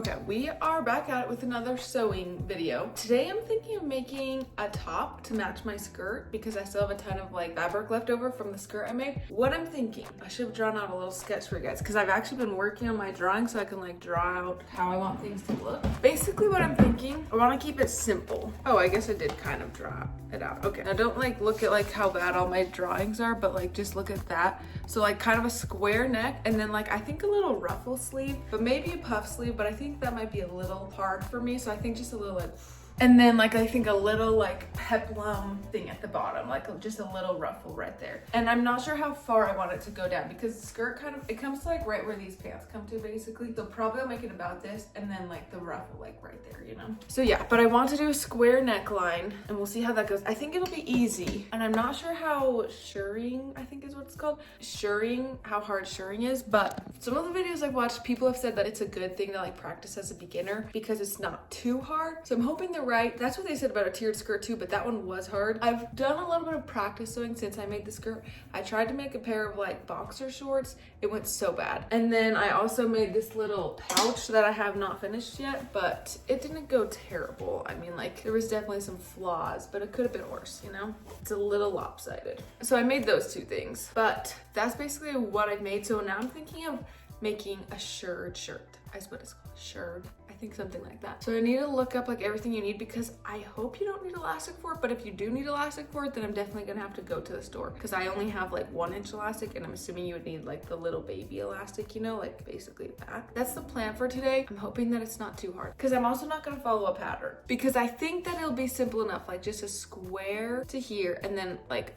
Okay, we are back at it with another sewing video. Today I'm thinking of making a top to match my skirt because I still have a ton of like fabric left over from the skirt I made. What I'm thinking, I should have drawn out a little sketch for you guys because I've actually been working on my drawing so I can like draw out how I want things to look. Basically what I'm thinking, I want to keep it simple. Oh, I guess I did kind of draw it out. Okay, now don't like look at like how bad all my drawings are, but like just look at that. So like kind of a square neck and then like I think a little ruffle sleeve, but maybe a puff sleeve, but I think that might be a little hard for me, so I think just a little like, and then like I think a little like peplum thing at the bottom, like just a little ruffle right there. And I'm not sure how far I want it to go down because the skirt kind of, it comes to like right where these pants come to basically. So probably I'll make it about this and then like the ruffle like right there, you know? So yeah, but I want to do a square neckline and we'll see how that goes. I think it'll be easy. And I'm not sure how shirring, I think is what it's called. Shirring, how hard shirring is, but some of the videos I've watched, people have said that it's a good thing to like practice as a beginner because it's not too hard. So I'm hoping they're right. That's what they said about a tiered skirt too, but that one was hard. I've done a little bit of practice sewing since I made the skirt. I tried to make a pair of like boxer shorts. It went so bad. And then I also made this little pouch that I have not finished yet, but it didn't go terrible. I mean, like there was definitely some flaws, but it could have been worse, you know? It's a little lopsided. So I made those two things, but that's basically what I made. So now I'm thinking of making a shirred shirt. That's what it's called, shirred. I think something like that. So I need to look up like everything you need because I hope you don't need elastic for it, but if you do need elastic for it, then I'm definitely gonna have to go to the store because I only have like 1-inch elastic and I'm assuming you would need like the little baby elastic, you know, like basically that. That's the plan for today. I'm hoping that it's not too hard because I'm also not gonna follow a pattern because I think that it'll be simple enough, like just a square to here and then like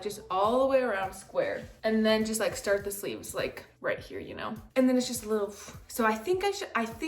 just all the way around square and then just like start the sleeves like right here, you know, and then it's just a little. So I think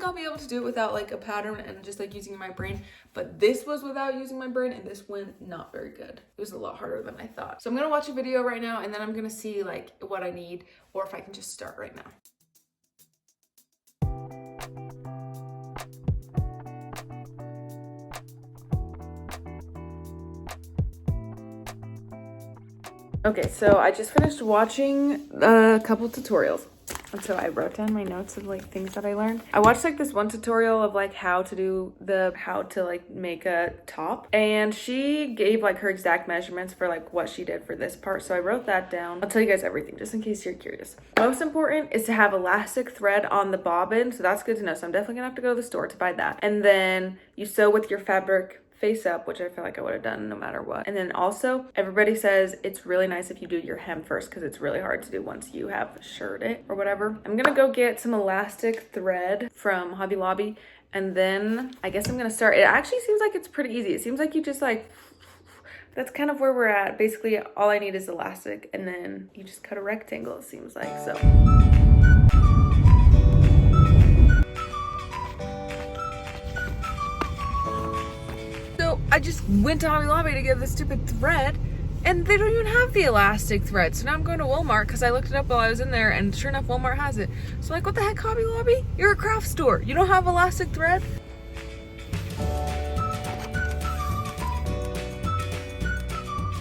I'll be able to do it without like a pattern and just like using my brain, but this was without using my brain and this went not very good. It was a lot harder than I thought. So I'm gonna watch a video right now and then I'm gonna see like what I need or if I can just start right now. Okay, so I just finished watching a couple tutorials. And so I wrote down my notes of like things that I learned. I watched like this one tutorial of like how to like make a top. And she gave like her exact measurements for like what she did for this part. So I wrote that down. I'll tell you guys everything just in case you're curious. Most important is to have elastic thread on the bobbin. So that's good to know. So I'm definitely gonna have to go to the store to buy that. And then you sew with your fabric face up, which I feel like I would have done no matter what. And then also everybody says it's really nice if you do your hem first because it's really hard to do once you have shirred it or whatever. I'm gonna go get some elastic thread from Hobby Lobby and then I guess I'm gonna start. It actually seems like it's pretty easy. It seems like you just like, that's kind of where we're at. Basically all I need is elastic and then you just cut a rectangle, it seems like. So I just went to Hobby Lobby to get the stupid thread and they don't even have the elastic thread. So now I'm going to Walmart because I looked it up while I was in there and sure enough Walmart has it. So like, what the heck, Hobby Lobby? You're a craft store. You don't have elastic thread?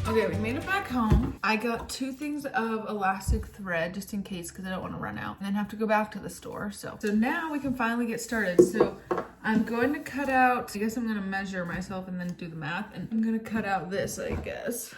Okay, we made it back home. I got 2 things of elastic thread just in case because I don't want to run out and then have to go back to the store. So now we can finally get started. So I'm going to cut out, I guess I'm going to measure myself and then do the math. And I'm going to cut out this, I guess.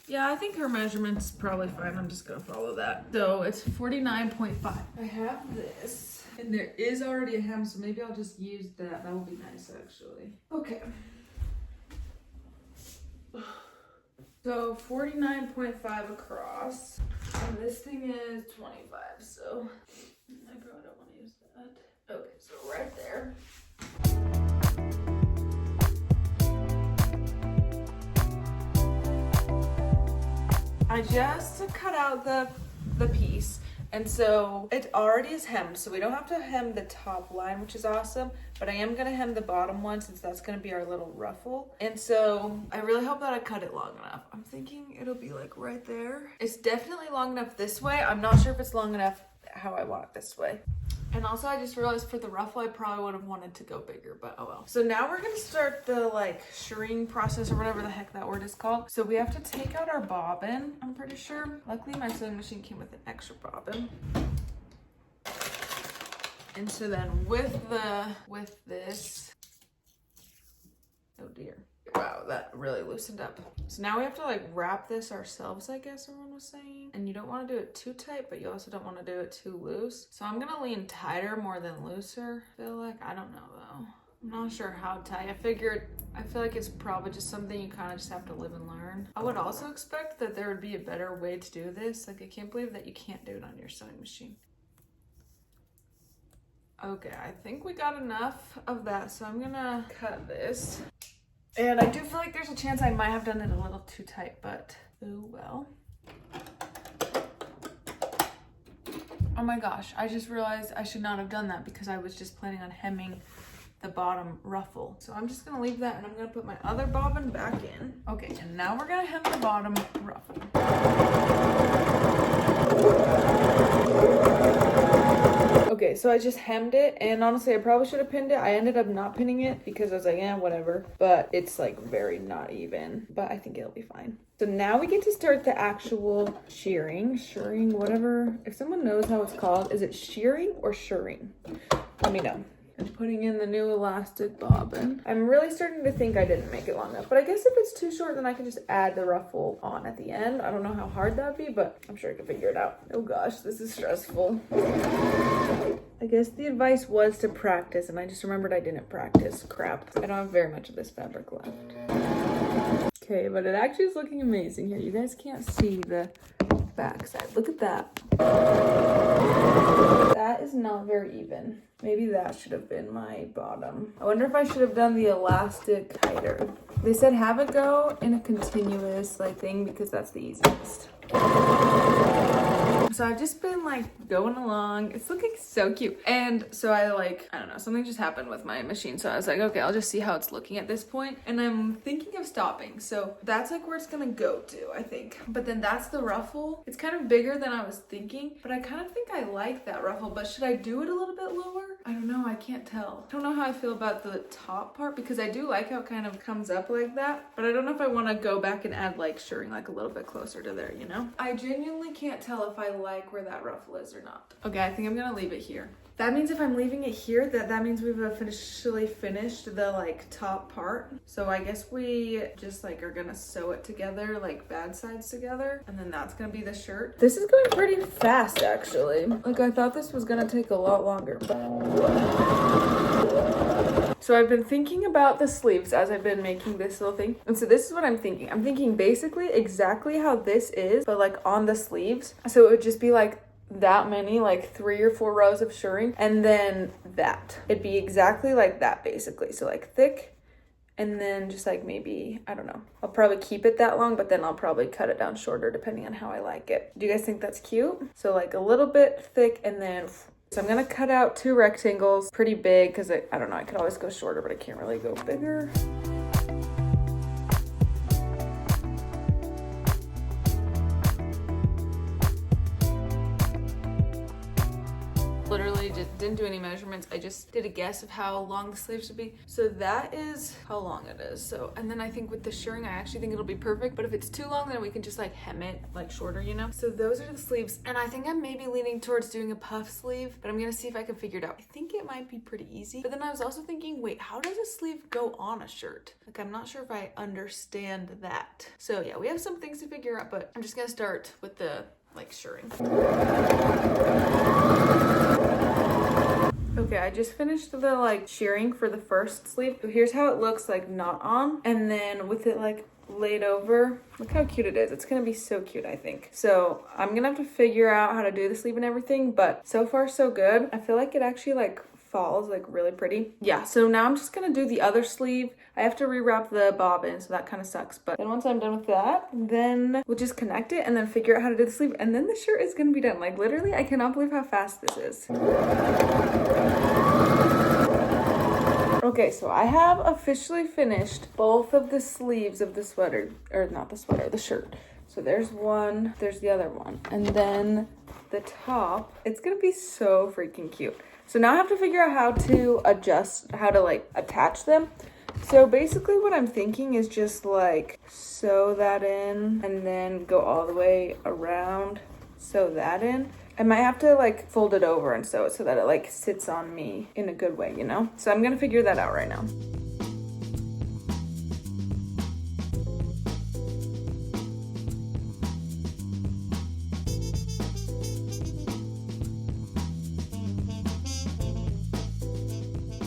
Yeah, I think her measurement's probably fine. I'm just going to follow that. So it's 49.5. I have this. And there is already a hem, so maybe I'll just use that. That will be nice, actually. Okay. So 49.5 across. And this thing is 25, so I probably don't want to use that. Okay, so right there. I just cut out the piece. And so it already is hemmed, so we don't have to hem the top line, which is awesome, but I am gonna hem the bottom one since that's gonna be our little ruffle. And so I really hope that I cut it long enough. I'm thinking it'll be like right there. It's definitely long enough this way. I'm not sure if it's long enough how I want it this way. And also I just realized for the ruffle, I probably would have wanted to go bigger, but oh well. So now we're gonna start the like shirring process or whatever the heck that word is called. So we have to take out our bobbin, I'm pretty sure. Luckily my sewing machine came with an extra bobbin. And so then with this, oh dear. Wow, that really loosened up. So now we have to like wrap this ourselves, I guess everyone was saying. And you don't want to do it too tight, but you also don't want to do it too loose. So I'm gonna lean tighter more than looser, I feel like. I don't know though. I'm not sure how tight. I feel like it's probably just something you kind of just have to live and learn. I would also expect that there would be a better way to do this. Like I can't believe that you can't do it on your sewing machine. Okay, I think we got enough of that, so I'm gonna cut this. And I do feel like there's a chance I might have done it a little too tight, but oh well. Oh my gosh, I just realized I should not have done that because I was just planning on hemming the bottom ruffle. So I'm just gonna leave that and I'm gonna put my other bobbin back in. Okay, and now we're gonna hem the bottom ruffle. Okay, so I just hemmed it, and honestly, I probably should have pinned it. I ended up not pinning it because I was like, yeah, whatever. But it's like very not even, but I think it'll be fine. So now we get to start the actual shirring, whatever. If someone knows how it's called, is it shearing or shirring? Let me know. And putting in the new elastic bobbin. I'm really starting to think I didn't make it long enough, but I guess if it's too short, then I can just add the ruffle on at the end. I don't know how hard that'd be, but I'm sure I can figure it out. Oh gosh, this is stressful. I guess the advice was to practice, and I just remembered I didn't practice. Crap. I don't have very much of this fabric left. Okay, but it actually is looking amazing here. You guys can't see the back side. Look at that. That is not very even. Maybe that should have been my bottom. I wonder if I should have done the elastic tighter. They said have it go in a continuous like thing because that's the easiest. So I've just been like going along. It's looking so cute. And so I don't know, something just happened with my machine. So I was like, okay, I'll just see how it's looking at this point. And I'm thinking of stopping. So that's like where it's gonna go to, I think. But then that's the ruffle. It's kind of bigger than I was thinking, but I kind of think I like that ruffle. But should I do it a little bit lower? I don't know, I can't tell. I don't know how I feel about the top part because I do like how it kind of comes up like that. But I don't know if I want to go back and add like shirring like a little bit closer to there, you know? I genuinely can't tell if I like where that ruffle is or not. Okay, I think I'm gonna leave it here. That means if I'm leaving it here, that means we've officially finished the like top part. So I guess we just like are gonna sew it together, like bad sides together, and then that's gonna be the shirt. This is going pretty fast actually. Like I thought this was gonna take a lot longer, but so I've been thinking about the sleeves as I've been making this little thing. And so this is what I'm thinking. I'm thinking basically exactly how this is, but like on the sleeves. So it would just be like that many, like 3 or 4 rows of shirring, and then that. It'd be exactly like that basically. So like thick, and then just like maybe, I don't know. I'll probably keep it that long, but then I'll probably cut it down shorter depending on how I like it. Do you guys think that's cute? So like a little bit thick and then... So I'm gonna cut out 2 rectangles, pretty big, because I don't know, I could always go shorter, but I can't really go bigger. Literally just didn't do any measurements. I just did a guess of how long the sleeves should be. So that is how long it is. So, and then I think with the shirring, I actually think it'll be perfect. But if it's too long, then we can just like hem it like shorter, you know? So those are the sleeves. And I think I'm maybe leaning towards doing a puff sleeve, but I'm gonna see if I can figure it out. I think it might be pretty easy. But then I was also thinking, wait, how does a sleeve go on a shirt? Like, I'm not sure if I understand that. So yeah, we have some things to figure out, but I'm just gonna start with the like shirring. Okay, I just finished the like shirring for the first sleeve. So here's how it looks like not on, and then with it like laid over. Look how cute it is. It's gonna be so cute, I think. So I'm gonna have to figure out how to do the sleeve and everything, but so far so good. I feel like it actually like falls like really pretty. Yeah, so now I'm just gonna do the other sleeve. I have to rewrap the bobbin, so that kind of sucks. But then once I'm done with that, then we'll just connect it and then figure out how to do the sleeve. And then the shirt is gonna be done. Like literally, I cannot believe how fast this is. Okay, so I have officially finished both of the sleeves of the sweater, or not the sweater, the shirt. So there's one, there's the other one. And then the top, it's gonna be so freaking cute. So now I have to figure out how to adjust, how to like attach them. So basically what I'm thinking is just like sew that in and then go all the way around, sew that in. I might have to like fold it over and sew it so that it like sits on me in a good way, you know? So I'm gonna figure that out right now.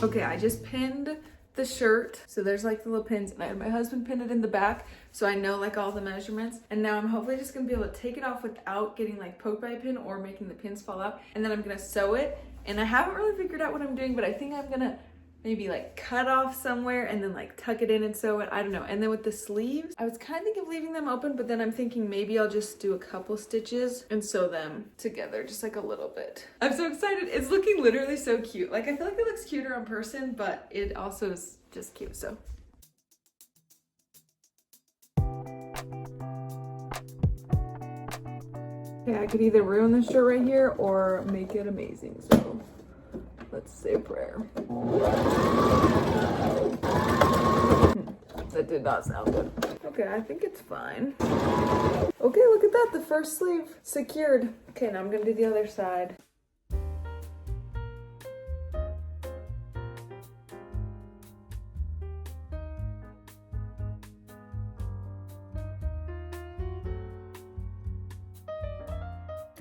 Okay, I just pinned the shirt. So there's like the little pins, and I had my husband pin it in the back so I know like all the measurements. And now I'm hopefully just gonna be able to take it off without getting like poked by a pin or making the pins fall out. And then I'm gonna sew it. And I haven't really figured out what I'm doing, but I think I'm gonna maybe like cut off somewhere and then like tuck it in and sew it. I don't know. And then with the sleeves, I was kind of thinking of leaving them open, but then I'm thinking maybe I'll just do a couple stitches and sew them together, just like a little bit. I'm so excited. It's looking literally so cute. Like I feel like it looks cuter in person, but it also is just cute, so. Okay, I could either ruin this shirt right here or make it amazing, so. Let's say a prayer. That did not sound good. Okay, I think it's fine. Okay, look at that, the first sleeve secured. Okay, now I'm gonna do the other side.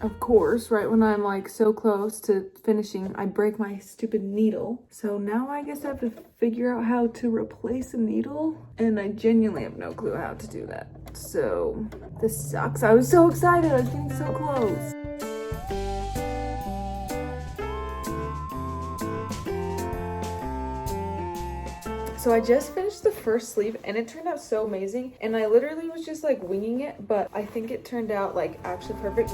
Of course, right when I'm like so close to finishing, I break my stupid needle. So now I guess I have to figure out how to replace a needle. And I genuinely have no clue how to do that. So this sucks. I was so excited. I was getting so close. So I just finished the first sleeve and it turned out so amazing. And I literally was just like winging it, but I think it turned out like actually perfect.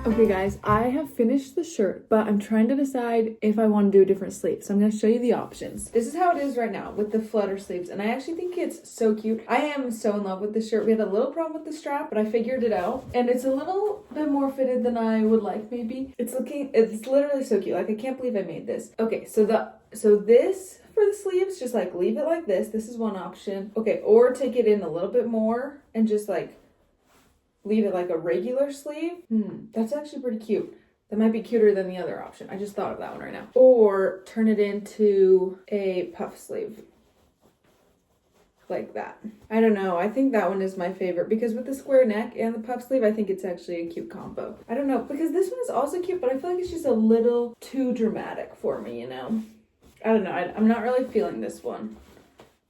Okay guys, I have finished the shirt, but I'm trying to decide if I want to do a different sleeve. So I'm going to show you the options. This is how it is right now with the flutter sleeves, and I actually think it's so cute. I am so in love with this shirt. We had a little problem with the strap, but I figured it out, and it's a little bit more fitted than I would like maybe. It's literally so cute. Like I can't believe I made this. Okay, so this for the sleeves, just like leave it like this. This is one option. Okay, or take it in a little bit more and just like leave it like a regular sleeve. That's actually pretty cute. That might be cuter than the other option. I just thought of that one right now. Or turn it into a puff sleeve. Like that. I don't know. I think that one is my favorite because with the square neck and the puff sleeve, I think it's actually a cute combo. I don't know, because this one is also cute, but I feel like it's just a little too dramatic for me, you know? I don't know. I'm not really feeling this one.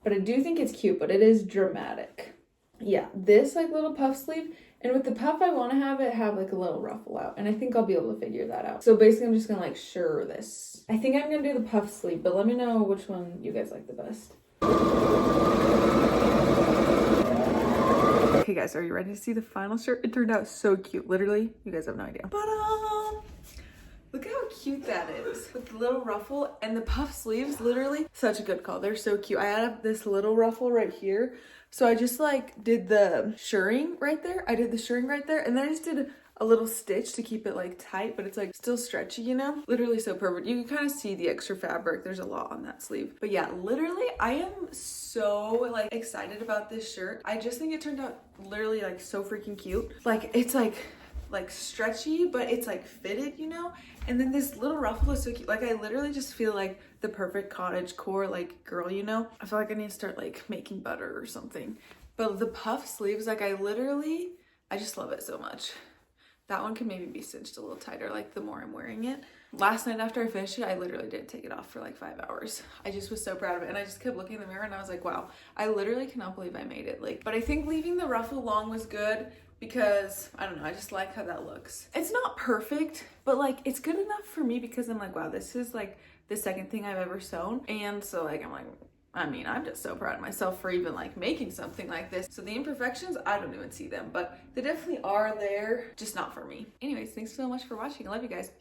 But I do think it's cute, but it is dramatic. Yeah, this like little puff sleeve. And with the puff, I want to have it have like a little ruffle out. And I think I'll be able to figure that out. So basically, I'm just going to like sure this. I think I'm going to do the puff sleeve, but let me know which one you guys like the best. Okay guys, are you ready to see the final shirt? It turned out so cute. Literally, you guys have no idea. But look at how cute that is with the little ruffle and the puff sleeves. Literally such a good call. They're so cute. I added this little ruffle right here. So I just like did the shirring right there. I did the shirring right there. And then I just did a little stitch to keep it like tight, but it's like still stretchy, you know? Literally so perfect. You can kind of see the extra fabric. There's a lot on that sleeve. But yeah, literally I am so like excited about this shirt. I just think it turned out literally like so freaking cute. Like it's like stretchy, but it's like fitted, you know? And then this little ruffle is so cute. Like I literally just feel like the perfect cottagecore like girl, you know? I feel like I need to start like making butter or something. But the puff sleeves, like I just love it so much. That one can maybe be cinched a little tighter, like the more I'm wearing it. Last night after I finished it, I literally didn't take it off for like 5 hours. I just was so proud of it. And I just kept looking in the mirror and I was like, wow, I literally cannot believe I made it. Like, but I think leaving the ruffle long was good because I don't know, I just like how that looks. It's not perfect, but like it's good enough for me because I'm like, wow, this is like the second thing I've ever sewn. And so like, I'm like, I mean, I'm just so proud of myself for even like making something like this. So the imperfections, I don't even see them, but they definitely are there, just not for me. Anyways, thanks so much for watching. I love you guys.